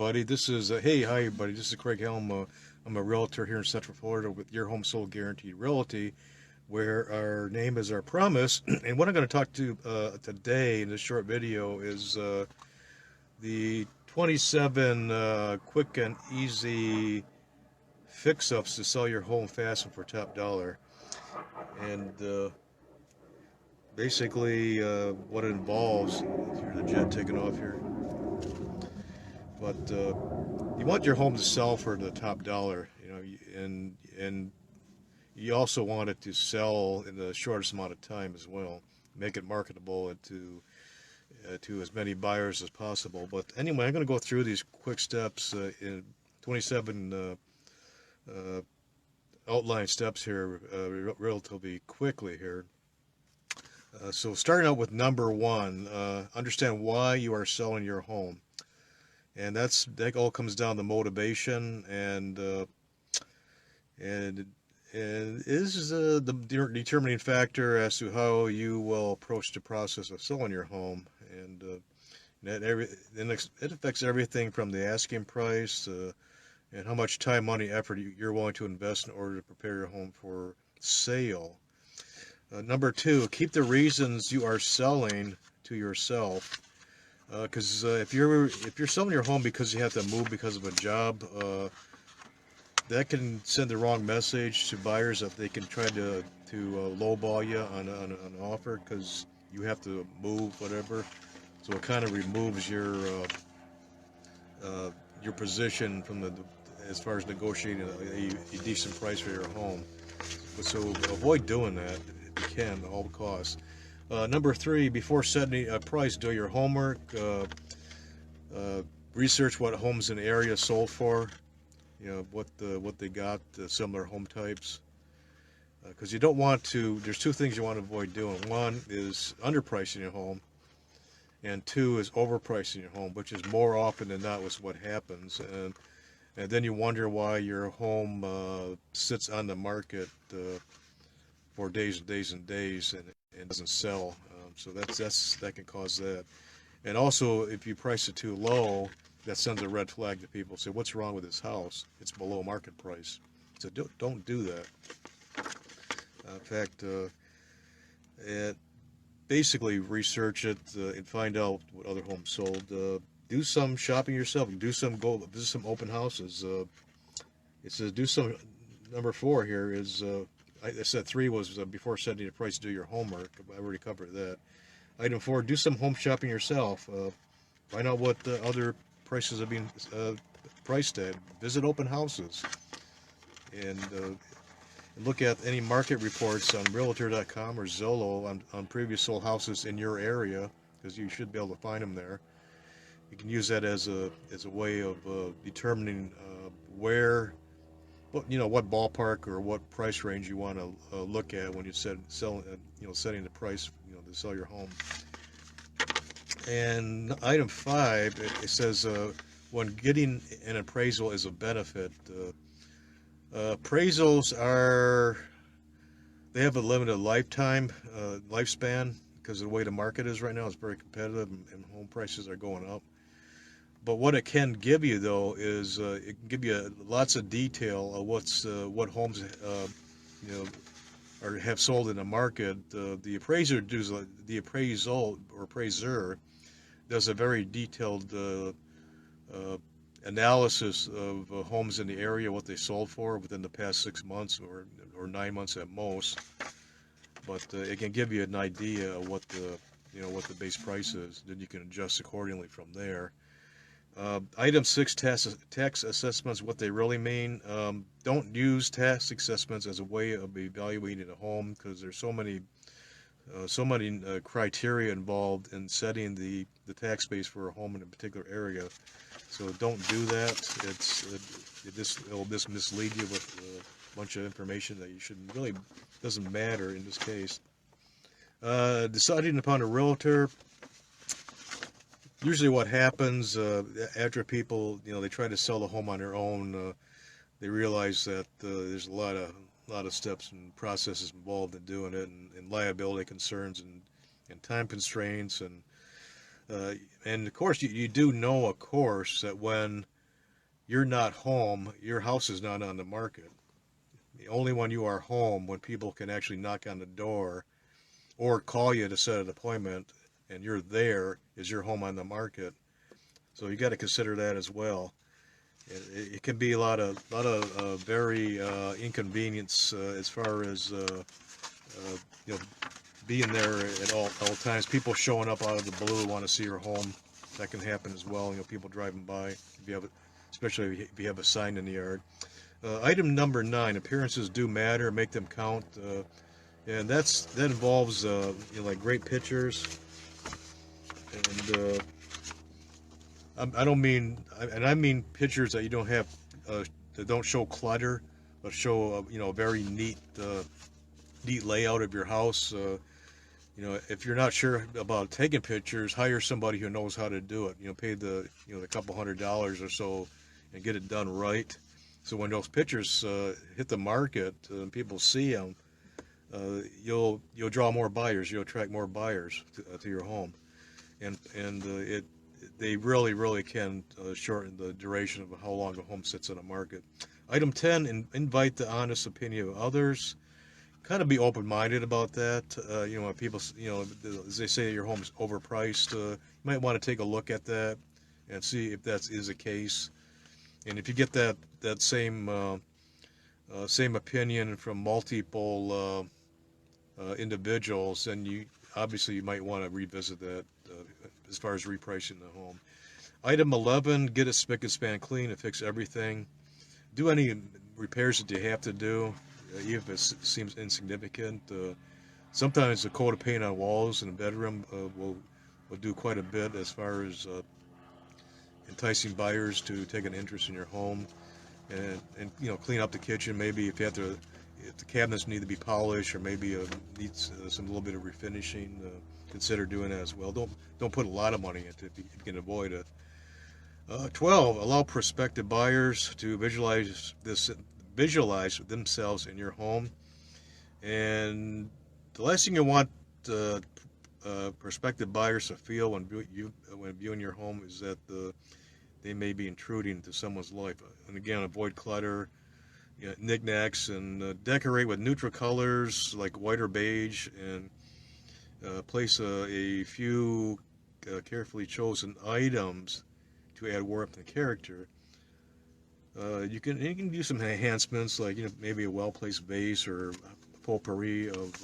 everybody. This is hi everybody. This is Craig Helm. I'm a realtor here in Central Florida with Your Home Sold Guaranteed Realty, where our name is our promise. And what I'm going to talk to today in this short video is the 27 quick and easy fix-ups to sell your home fast and for top dollar. And basically, what it involves. Here's the jet taking off here. But you want your home to sell for the top dollar, and you also want it to sell in the shortest amount of time as well. Make it marketable to as many buyers as possible. But anyway, I'm going to go through these quick steps in 27 outline steps here, relatively quickly here. So starting out with number one, understand why you are selling your home. And that all comes down to motivation, and is the determining factor as to how you will approach the process of selling your home. And it affects everything from the asking price and how much time, money, effort you're willing to invest in order to prepare your home for sale. Number two, keep the reasons you are selling to yourself. Because if you're selling your home because you have to move because of a job, that can send the wrong message to buyers that they can try to lowball you on an offer because you have to move, whatever. So it kind of removes your position from as far as negotiating a decent price for your home. So avoid doing that if you can, at all costs. Number three, before setting a price, do your homework. Research what homes in the area sold for. What they got, similar home types. Because you don't want to. There's two things you want to avoid doing. One is underpricing your home, and two is overpricing your home, which is more often than not was what happens. And then you wonder why your home sits on the market for days and days and days and doesn't sell. So that can cause that. And also, if you price it too low, that sends a red flag to people. Say, what's wrong with this house? It's below market price. So don't do that. In fact, basically research it and find out what other homes sold. Do some shopping yourself. Go visit some open houses. It says do some. Number four here is. I said three was before setting the price, do your homework. I already covered that. Item four, do some home shopping yourself. Find out what other prices are being priced at. Visit open houses. And look at any market reports on Realtor.com or Zillow on previous sold houses in your area, because you should be able to find them there. You can use that as a way of determining what ballpark or what price range you want to look at when you setting the price to sell your home. And item five, it says when getting an appraisal is a benefit. Appraisals they have a limited lifespan because of the way the market is right now. It's very competitive and home prices are going up. But what it can give you, though, is it can give you lots of detail of what homes have sold in the market. The appraiser does a very detailed analysis of homes in the area, what they sold for within the past 6 months or 9 months at most. But it can give you an idea of what the base price is. Then you can adjust accordingly from there. Item six, tax assessments, what they really mean. Don't use tax assessments as a way of evaluating a home because there's so many criteria involved in setting the tax base for a home in a particular area. So don't do that. It'll just mislead you with a bunch of information that doesn't matter in this case. Deciding upon a realtor. Usually what happens after people, they try to sell the home on their own, they realize that there's a lot of steps and processes involved in doing it, and liability concerns and time constraints, and And of course, you do know, of course, that when you're not home, your house is not on the market. Only when you are home, when people can actually knock on the door or call you to set an appointment and you're there, is your home on the market. So you got to consider that as well. It can be a lot of very inconvenience as far as you know, being there at all times. People showing up out of the blue want to see your home. That can happen as well. People driving by. If you have, especially if you have a sign in the yard. Item number 9: appearances do matter. Make them count. And that involves like great pictures. And I don't mean, and I mean pictures that you don't have that don't show clutter, but show a very neat layout of your house. If you're not sure about taking pictures, hire somebody who knows how to do it. Pay the couple $100s or so and get it done right. So when those pictures hit the market and people see them, you'll draw more buyers. You'll attract more buyers to your home, and they really can shorten the duration of how long a home sits on the market. Item 10: invite the honest opinion of others. Kind of be open-minded about that. When people, as they say your home's overpriced, you might want to take a look at that and see if that is the case. And if you get that same opinion from multiple individuals, then you might want to revisit that as far as repricing the home. Item 11: get it spick and span clean and fix everything. Do any repairs that you have to do, even if it seems insignificant. Sometimes the coat of paint on walls in a bedroom will do quite a bit as far as enticing buyers to take an interest in your home. And clean up the kitchen. Maybe if the cabinets need to be polished, or maybe needs some little bit of refinishing, consider doing that as well. Don't put a lot of money into it if you can avoid it. 12: allow prospective buyers to visualize themselves in your home. And the last thing you want prospective buyers to feel when viewing your home is that they may be intruding into someone's life. And again, avoid clutter, knickknacks, and decorate with neutral colors like white or beige, and place a few carefully chosen items to add warmth and character. You can do some enhancements like maybe a well-placed vase or potpourri of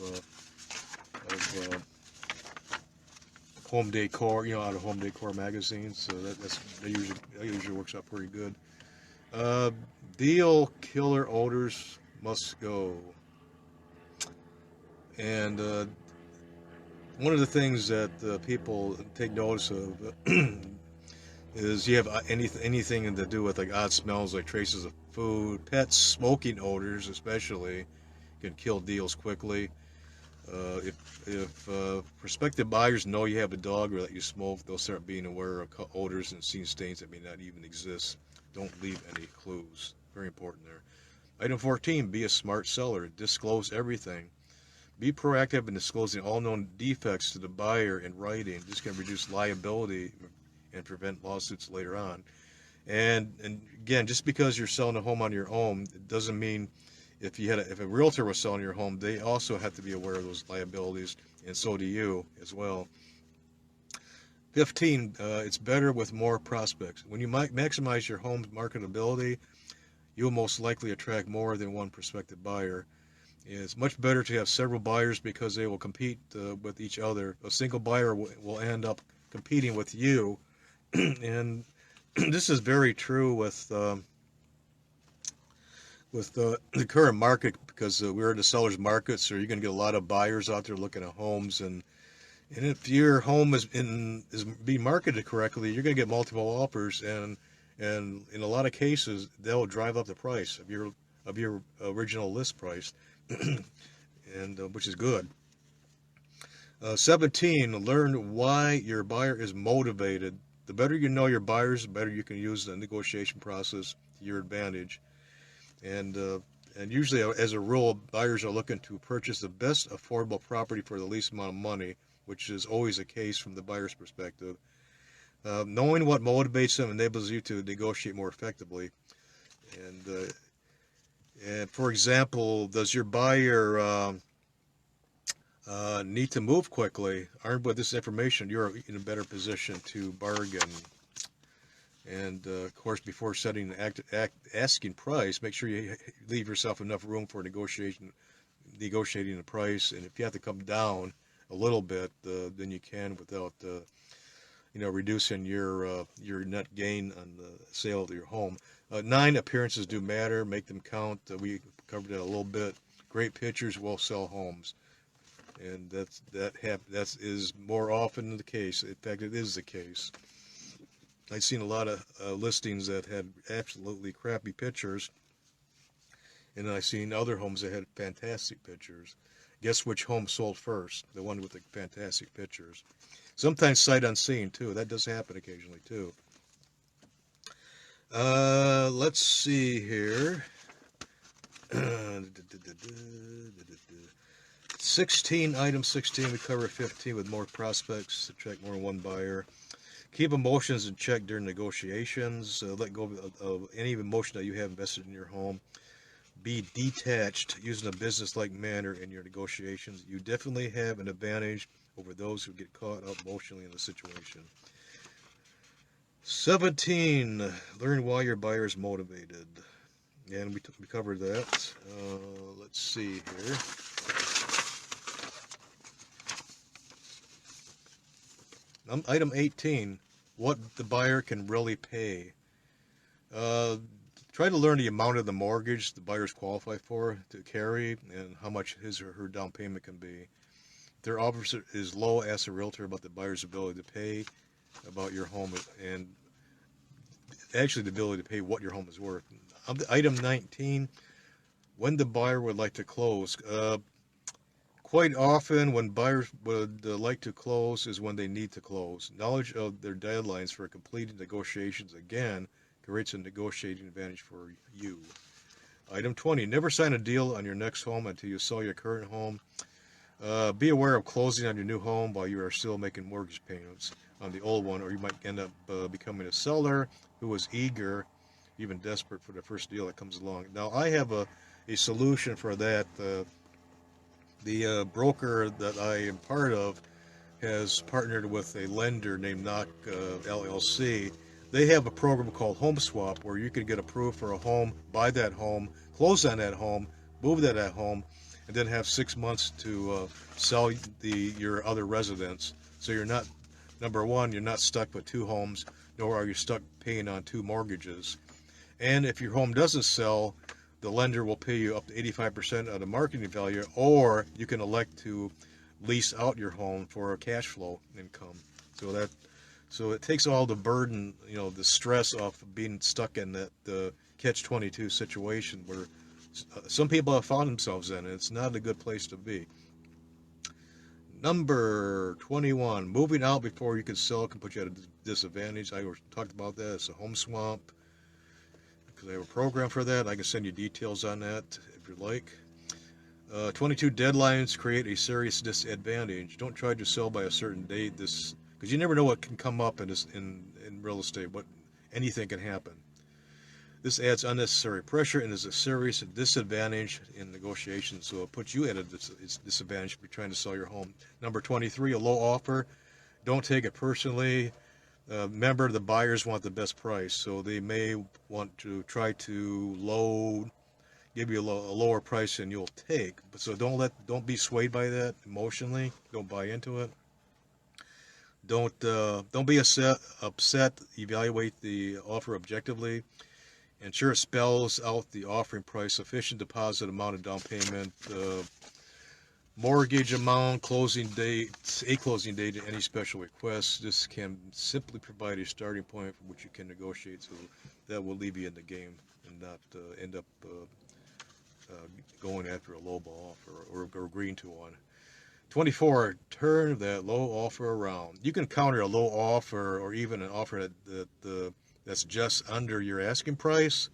home decor, out of home decor magazines. So that usually works out pretty good. Deal killer odors must go. And one of the things that people take notice of is you have anything to do with like odd smells, like traces of food, pets, smoking odors especially can kill deals quickly. If prospective buyers know you have a dog or that you smoke, they'll start being aware of odors and seeing stains that may not even exist. Don't leave any clues. Very important there. Item 14: be a smart seller. Disclose everything. Be proactive in disclosing all known defects to the buyer in writing. This can reduce liability and prevent lawsuits later on. And again, just because you're selling a home on your own, it doesn't mean if a realtor was selling your home, they also have to be aware of those liabilities, and so do you as well. 15: it's better with more prospects. When you maximize your home's marketability, you'll most likely attract more than one prospective buyer. It's much better to have several buyers because they will compete with each other. A single buyer will end up competing with you, and this is very true with the current market, because we're in the seller's market, so you're going to get a lot of buyers out there looking at homes, and if your home is being marketed correctly, you're going to get multiple offers, and in a lot of cases they'll drive up the price of your original list price, and which is good. 17: learn why your buyer is motivated. The better you know your buyers, the better you can use the negotiation process to your advantage. And usually, as a rule, buyers are looking to purchase the best affordable property for the least amount of money, which is always the case from the buyer's perspective. Knowing what motivates them enables you to negotiate more effectively. And for example, does your buyer need to move quickly? Armed with this information, you're in a better position to bargain. And of course, before setting an asking price, make sure you leave yourself enough room for negotiating the price. And if you have to come down a little bit, then you can without reducing your net gain on the sale of your home. 9, appearances do matter. Make them count. We covered that a little bit. Great pictures will sell homes, and that is more often the case. In fact, it is the case. I've seen a lot of listings that had absolutely crappy pictures, and I've seen other homes that had fantastic pictures. Guess which home sold first? The one with the fantastic pictures. Sometimes sight unseen too. That does happen occasionally too. Let's see here. 16, item 16, we cover 15 with more prospects to check more than one buyer. Keep emotions in check during negotiations. Let go of any emotion that you have invested in your home. Be detached, using a business-like manner in your negotiations. You definitely have an advantage over those who get caught up emotionally in the situation. 17, learn why your buyer is motivated. And we covered that. Let's see here. Item 18, what the buyer can really pay. Try to learn the amount of the mortgage the buyers qualify for to carry and how much his or her down payment can be. If their offer is low, ask the realtor about the buyer's ability to pay, about your home, and actually the ability to pay what your home is worth. Item 19, when the buyer would like to close. Quite often when buyers would like to close is when they need to close. Knowledge of their deadlines for completing negotiations, again, creates a negotiating advantage for you. Item 20, never sign a deal on your next home until you sell your current home. Be aware of closing on your new home while you are still making mortgage payments on the old one, or you might end up becoming a seller who is eager, even desperate for the first deal that comes along. Now, I have a solution for that. The broker that I am part of has partnered with a lender named Knock LLC. They have a program called Home Swap where you can get approved for a home, buy that home, close on that home, move to that home, and then have 6 months to sell your other residence. So you're not, number one, you're not stuck with 2 homes, nor are you stuck paying on 2 mortgages. And if your home doesn't sell, the lender will pay you up to 85% of the marketing value, or you can elect to lease out your home for a cash flow income. So it takes all the burden, the stress off of being stuck in that catch-22 situation where some people have found themselves in. It's not a good place to be. Number 21, moving out before you can sell can put you at a disadvantage. I talked about that. It's a home swamp. Because I have a program for that. I can send you details on that if you'd like. 22, deadlines create a serious disadvantage. Don't try to sell by a certain date. Because you never know what can come up in real estate. Anything can happen. This adds unnecessary pressure and is a serious disadvantage in negotiations. So it puts you at a disadvantage if you're trying to sell your home. Give 23, a low offer. Don't take it personally. Remember, the buyers want the best price, so they may want to try to give you a lower price than you'll take. But so don't be swayed by that emotionally. Don't buy into it. Don't be upset. Evaluate the offer objectively. Ensure it spells out the offering price, sufficient deposit amount of down payment, mortgage amount, closing date, and any special requests. This can simply provide a starting point from which you can negotiate, so that will leave you in the game and not end up going after a lowball offer or agreeing to one. 24, turn that low offer around. You can counter a low offer or even an offer that's just under your asking price.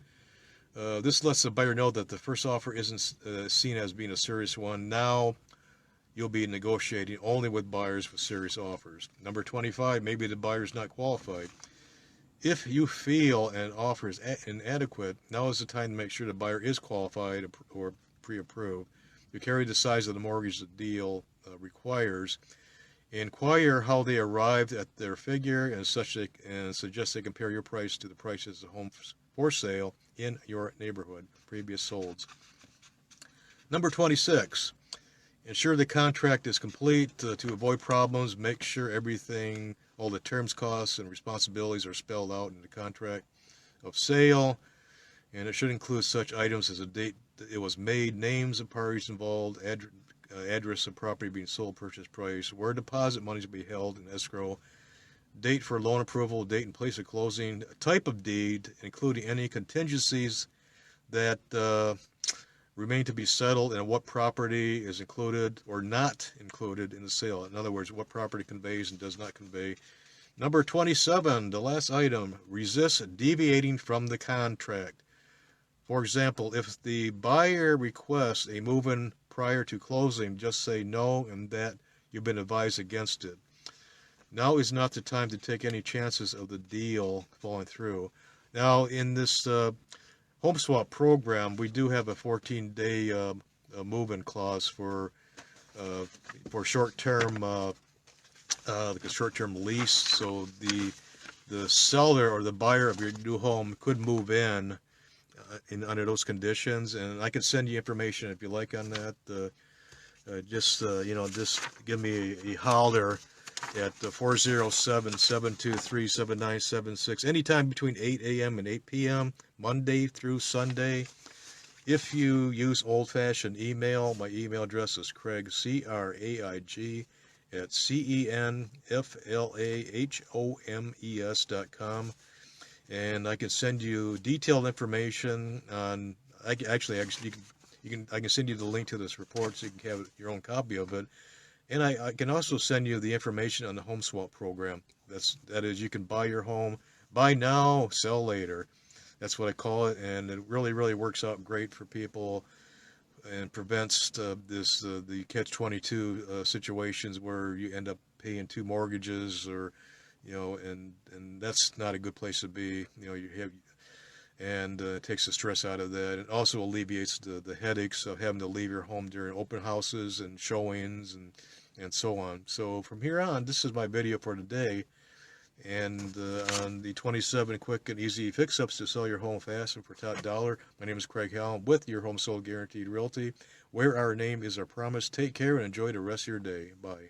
This lets the buyer know that the first offer isn't seen as being a serious one. Now, you'll be negotiating only with buyers with serious offers. Number 25, maybe the buyer's not qualified. If you feel an offer is inadequate, now is the time to make sure the buyer is qualified or pre-approved. You carry the size of the mortgage the deal requires. Inquire how they arrived at their figure and suggest they compare your price to the prices of homes for sale in your neighborhood, previous solds. Number 26, ensure the contract is complete to avoid problems. Make sure everything, all the terms, costs, and responsibilities are spelled out in the contract of sale, and it should include such items as a date that it was made, names of parties involved, address of property being sold, purchase price, where deposit monies will be held in escrow, date for loan approval, date and place of closing, type of deed, including any contingencies that remain to be settled, and what property is included or not included in the sale. In other words, what property conveys and does not convey. Number 27, the last item, resist deviating from the contract. For example, if the buyer requests a move-in prior to closing, just say no and that you've been advised against it. Now is not the time to take any chances of the deal falling through. Now, in this home swap program, we do have a 14-day move-in clause for short-term like a short-term lease. So the seller or the buyer of your new home could move in under those conditions, and I can send you information if you like on that. Just give me a holler at 407-723-7976 anytime between 8 a.m. and 8 p.m. Monday through Sunday. If you use old-fashioned email, my email address is Craig, CRAIG, at CENFLAHOMES.com. And I can send you detailed information on. I can send you the link to this report so you can have your own copy of it. And I can also send you the information on the home swap program. That is, you can buy your home, buy now, sell later. That's what I call it, and it really, really works out great for people and prevents the catch-22 situations where you end up paying two mortgages or. And that's not a good place to be. It takes the stress out of that. It also alleviates the headaches of having to leave your home during open houses and showings and so on. So from here on, this is my video for today. And on the 27 quick and easy fix-ups to sell your home fast and for top dollar. My name is Craig Hallam with your Home Sold Guaranteed Realty, where our name is our promise. Take care and enjoy the rest of your day. Bye.